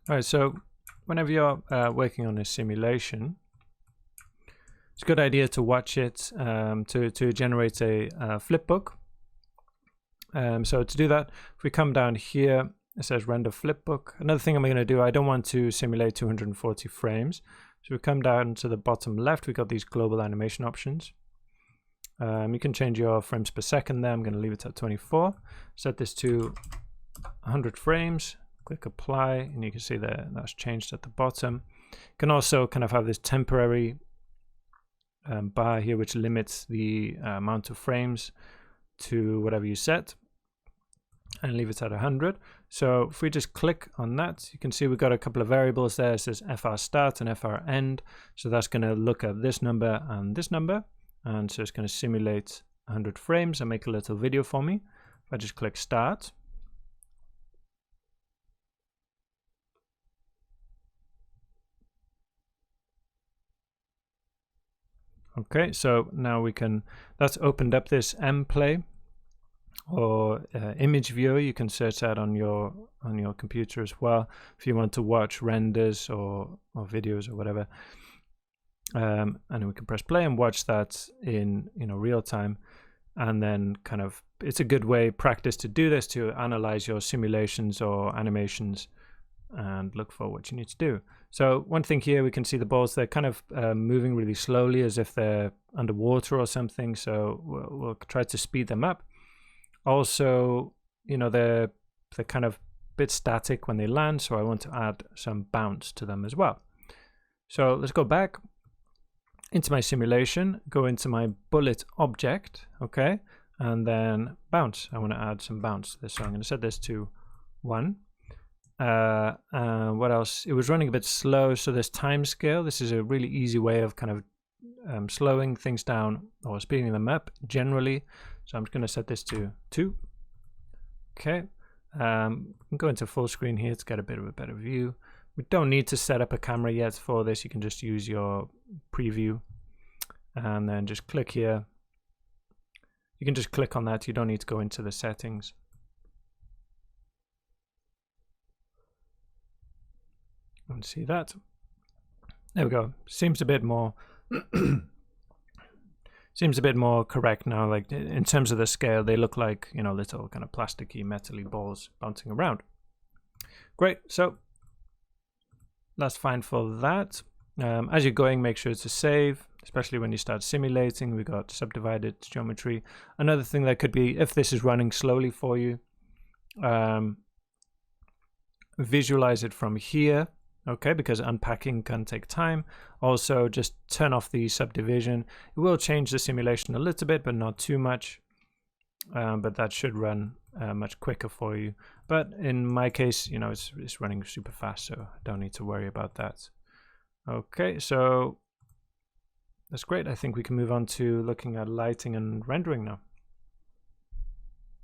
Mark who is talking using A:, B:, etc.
A: All right, so whenever you're working on a simulation, it's a good idea to watch it to generate a flipbook. So to do that, if we come down here, it says render flipbook. Another thing I'm going to do, I don't want to simulate 240 frames. So we come down to the bottom left, we've got these global animation options. You can change your frames per second there. I'm going to leave it at 24. Set this to 100 frames. Click apply, and you can see that that's changed at the bottom. You can also kind of have this temporary bar here, which limits the amount of frames to whatever you set, and leave it at 100. So if we just click on that, you can see we've got a couple of variables there. It says FR start and FR end. So that's going to look at this number and this number. And so it's going to simulate 100 frames and make a little video for me. If I just click start. Okay, so now we can, that's opened up this mplay or image viewer. You can search that on your computer as well if you want to watch renders or videos or whatever. And we can press play and watch that in real time. And then kind of, it's a good way, practice to do this, to analyze your simulations or animations and look for what you need to do. So one thing here, we can see the balls, they're kind of moving really slowly as if they're underwater or something. So we'll try to speed them up. Also, they're kind of a bit static when they land, so I want to add some bounce to them as well. So let's go back into my simulation, go into my bullet object, okay, and then bounce. I want to add some bounce to this, so I'm going to set this to 1. What else? It was running a bit slow, so this time scale, this is a really easy way of kind of slowing things down or speeding them up generally. So I'm just going to set this to 2. Okay, go into full screen here to get a bit of a better view. We don't need to set up a camera yet for this. You can just use your preview and then just click here. You can just click on that. You don't need to go into the settings. And see that. There we go. Seems a bit more seems a bit more correct now. Like in terms of the scale, they look like little kind of plasticky, metally balls bouncing around. Great. So that's fine for that. As you're going, make sure to save, especially when you start simulating. We've got subdivided geometry. Another thing that could be, if this is running slowly for you, visualize it from here, okay, because unpacking can take time. Also, just turn off the subdivision. It will change the simulation a little bit, but not too much. But that should run much quicker for you. But in my case, it's running super fast, so I don't need to worry about that. Okay, so that's great. I think we can move on to looking at lighting and rendering now.